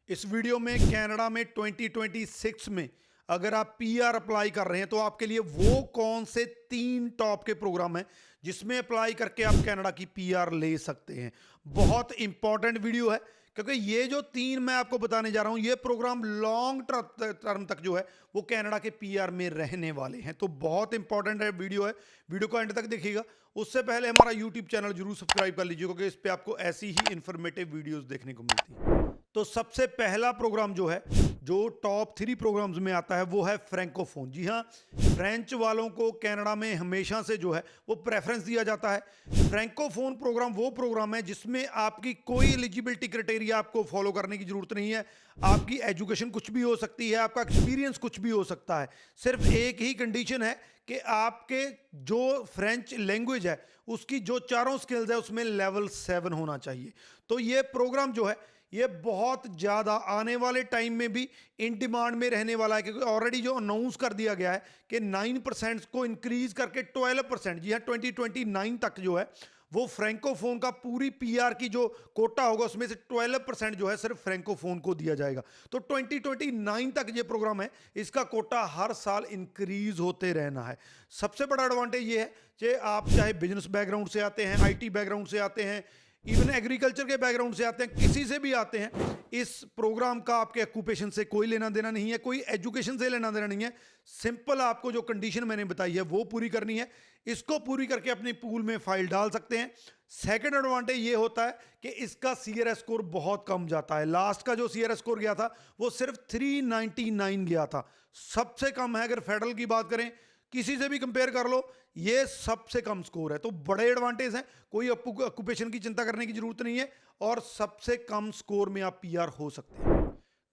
इस वीडियो में कनाडा में 2026 में अगर आप पीआर अप्लाई कर रहे हैं तो आपके लिए वो कौन से 3 टॉप के प्रोग्राम हैं जिसमें अप्लाई करके आप कनाडा की पीआर ले सकते हैं। बहुत इंपॉर्टेंट वीडियो है क्योंकि ये जो 3 मैं आपको बताने जा रहा हूं ये प्रोग्राम लॉन्ग टर्म तक जो है वो कनाडा के पीआर में रहने वाले हैं। तो बहुत इंपॉर्टेंट है वीडियो को एंड तक देखिएगा। उससे पहले हमारा यूट्यूब चैनल जरूर सब्सक्राइब कर लीजिए क्योंकि इस पे आपको ऐसी ही इंफॉर्मेटिव वीडियोस देखने को मिलती है। तो सबसे पहला प्रोग्राम जो है जो टॉप 3 प्रोग्राम्स में आता है वो है फ्रैंकोफोन। जी हाँ, फ्रेंच वालों को कनाडा में हमेशा से जो है वो प्रेफरेंस दिया जाता है। फ्रैंकोफोन प्रोग्राम वो प्रोग्राम है जिसमें आपकी कोई एलिजिबिलिटी क्राइटेरिया आपको फॉलो करने की जरूरत नहीं है। आपकी एजुकेशन कुछ भी हो सकती है, आपका एक्सपीरियंस कुछ भी हो सकता है। सिर्फ एक ही कंडीशन है कि आपके जो फ्रेंच लैंग्वेज है उसकी जो चारों स्किल्स है उसमें लेवल 7 होना चाहिए। तो ये प्रोग्राम जो है ये बहुत ज़्यादा आने वाले टाइम में भी इन डिमांड में रहने वाला है क्योंकि ऑलरेडी जो अनाउंस कर दिया गया है कि 9% को इंक्रीज करके 12%, जी हाँ, 2029 तक जो है वो फ्रैंकोफोन का पूरी पीआर की जो कोटा होगा उसमें से 12% जो है सिर्फ फ्रैंकोफोन को दिया जाएगा। तो 2029 तक ये प्रोग्राम है, इसका कोटा हर साल इंक्रीज होते रहना है। सबसे बड़ा एडवांटेज ये है कि आप चाहे बिजनेस बैकग्राउंड से आते हैं, आईटी बैकग्राउंड से आते हैं, इवन एग्रीकल्चर के बैकग्राउंड से आते हैं, किसी से भी आते हैं, इस प्रोग्राम का आपके ऑक्यूपेशन से कोई लेना देना नहीं है, कोई एजुकेशन से लेना देना नहीं है। सिंपल आपको जो कंडीशन मैंने बताई है वो पूरी करनी है। इसको पूरी करके अपने पूल में फाइल डाल सकते हैं। सेकंड एडवांटेज ये होता है कि इसका सीआरएस स्कोर बहुत कम जाता है। लास्ट का जो सीआरएस स्कोर गया था वो सिर्फ 399 गया था, सबसे कम है। अगर फेडरल की बात करें, किसी से भी कंपेयर कर लो, ये सबसे कम स्कोर है। तो बड़े एडवांटेज हैं, कोई ऑक्यूपेशन की चिंता करने की जरूरत नहीं है और सबसे कम स्कोर में आप पीआर हो सकते हैं।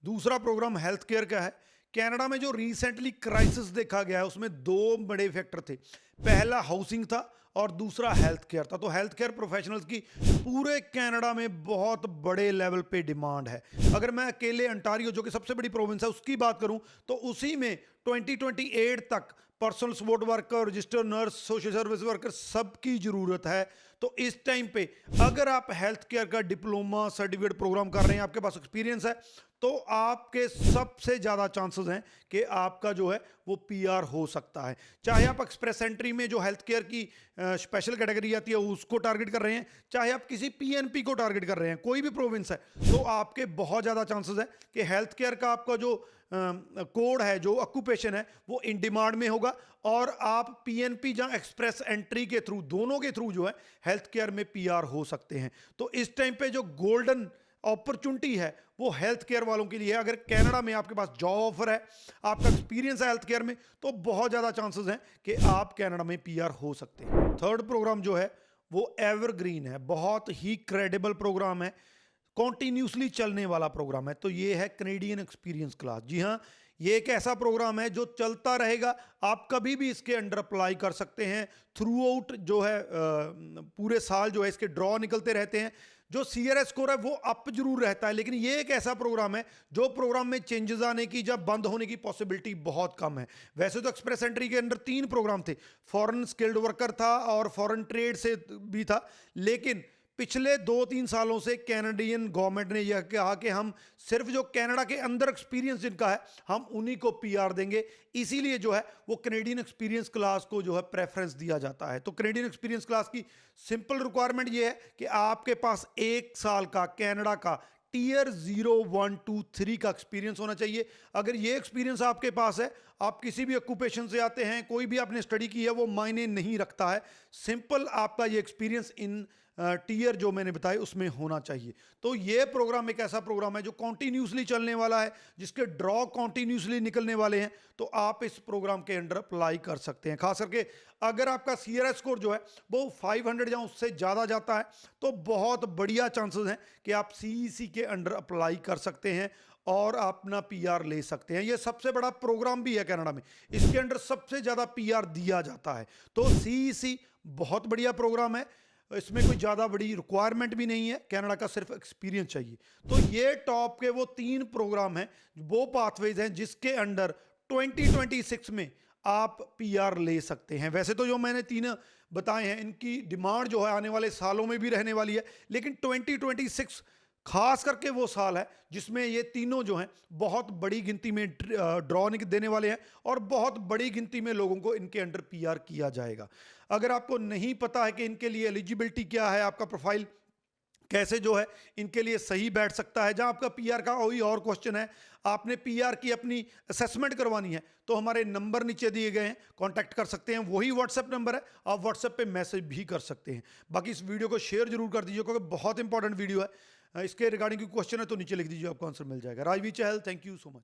दूसरा प्रोग्राम हेल्थ केयर का है। कनाडा में जो रिसेंटली क्राइसिस देखा गया है उसमें 2 बड़े फैक्टर थे। पहला हाउसिंग था और दूसरा हेल्थ केयर था। तो हेल्थ केयर प्रोफेशनल्स की पूरे कनाडा में बहुत बड़े लेवल पे डिमांड है। अगर मैं अकेले अंटारियो जो कि सबसे बड़ी प्रोविंस है उसकी बात करूं तो उसी में 2028 तक personal support worker, registered nurse, social service worker सबकी जरूरत है। तो इस टाइम पे अगर आप हेल्थ केयर का डिप्लोमा सर्टिफिकेट प्रोग्राम कर रहे हैं, आपके पास एक्सपीरियंस है, तो आपके सबसे ज़्यादा चांसेस हैं कि आपका जो है वो पीआर हो सकता है। चाहे आप एक्सप्रेस एंट्री में जो हेल्थ केयर की स्पेशल कैटेगरी आती है उसको टारगेट कर रहे हैं, चाहे आप किसी पीएनपी को टारगेट कर रहे हैं, कोई भी प्रोविंस है, तो आपके बहुत ज़्यादा चांसेस है कि हेल्थ केयर का आपका जो कोड है, जो ऑक्यूपेशन है, वो इन डिमांड में होगा और आप पीएनपी या एक्सप्रेस एंट्री के थ्रू, दोनों के थ्रू जो है हेल्थ केयर में पीआर हो सकते हैं। तो इस टाइम पे जो गोल्डन अपॉर्चुनिटी है वो हेल्थ केयर वालों के लिए है। अगर कनाडा में आपके पास जॉब ऑफर है, आपका एक्सपीरियंस है हेल्थ केयर में, तो बहुत ज़्यादा चांसेस हैं कि आप कनाडा में पीआर हो सकते हैं। थर्ड प्रोग्राम जो है वो एवरग्रीन है, बहुत ही क्रेडिबल प्रोग्राम है, कॉन्टिन्यूसली चलने वाला प्रोग्राम है। तो ये है कैनेडियन एक्सपीरियंस क्लास। जी हाँ, ये एक ऐसा प्रोग्राम है जो चलता रहेगा, आप कभी भी इसके अंडर अप्लाई कर सकते हैं। थ्रू आउट जो है पूरे साल जो है इसके ड्रॉ निकलते रहते हैं। जो सीआरएस स्कोर है वो अप जरूर रहता है, लेकिन ये एक ऐसा प्रोग्राम है जो प्रोग्राम में चेंजेस आने की, जब बंद होने की पॉसिबिलिटी बहुत कम है। वैसे तो एक्सप्रेस एंट्री के अंदर 3 प्रोग्राम थे, फॉरेन स्किल्ड वर्कर था और फॉरेन ट्रेड से भी था, लेकिन पिछले 2-3 सालों से कैनेडियन गवर्नमेंट ने यह कहा कि हम सिर्फ जो कनाडा के अंदर एक्सपीरियंस जिनका है हम उन्हीं को पीआर देंगे। इसीलिए जो है वो कैनेडियन एक्सपीरियंस क्लास को जो है प्रेफरेंस दिया जाता है। तो कैनेडियन एक्सपीरियंस क्लास की सिंपल रिक्वायरमेंट ये है कि आपके पास 1 साल का कनाडा का टीयर 0, 1, 2, 3 का एक्सपीरियंस होना चाहिए। अगर ये एक्सपीरियंस आपके पास है, आप किसी भी ऑक्यूपेशन से आते हैं, कोई भी आपने स्टडी की है, वो मायने नहीं रखता है। सिंपल आपका ये एक्सपीरियंस इन टीयर जो मैंने बताए उसमें होना चाहिए। तो ये प्रोग्राम एक ऐसा प्रोग्राम है जो कॉन्टिन्यूसली चलने वाला है, जिसके ड्रॉ कॉन्टिन्यूसली निकलने वाले हैं। तो आप इस प्रोग्राम के अंडर अप्लाई कर सकते हैं। खास करके अगर आपका सीआरएस स्कोर जो है वो 500 या उससे ज़्यादा जाता है तो बहुत बढ़िया चांसेस हैं कि आप सीईसी के अंडर अप्लाई कर सकते हैं और अपना पीआर ले सकते हैं। ये सबसे बड़ा प्रोग्राम भी है कनाडा में, इसके अंडर सबसे ज़्यादा पीआर दिया जाता है। तो सीईसी बहुत बढ़िया प्रोग्राम है, इसमें कोई ज़्यादा बड़ी रिक्वायरमेंट भी नहीं है, कनाडा का सिर्फ एक्सपीरियंस चाहिए। तो ये टॉप के वो 3 प्रोग्राम हैं, वो पाथवेज हैं जिसके अंडर 2026 में आप पीआर ले सकते हैं। वैसे तो जो मैंने 3 बताए हैं इनकी डिमांड जो है आने वाले सालों में भी रहने वाली है, लेकिन 2026 खास करके वो साल है जिसमें ये तीनों जो हैं बहुत बड़ी गिनती में ड्रॉ देने वाले हैं और बहुत बड़ी गिनती में लोगों को इनके अंडर पीआर किया जाएगा। अगर आपको नहीं पता है कि इनके लिए एलिजिबिलिटी क्या है, आपका प्रोफाइल कैसे जो है इनके लिए सही बैठ सकता है, जहां आपका पीआर का वही और क्वेश्चन है, आपने पीआर की अपनी असेसमेंट करवानी है तो हमारे नंबर नीचे दिए गए हैं, कांटेक्ट कर सकते हैं, वही व्हाट्सएप नंबर है, आप व्हाट्सएप पे मैसेज भी कर सकते हैं। बाकी इस वीडियो को शेयर जरूर कर दीजिए क्योंकि बहुत इंपॉर्टेंट वीडियो है। इसके रिगार्डिंग कोई क्वेश्चन है तो नीचे लिख दीजिए, आपको आंसर मिल जाएगा। राजवी चहल, थैंक यू सो मच।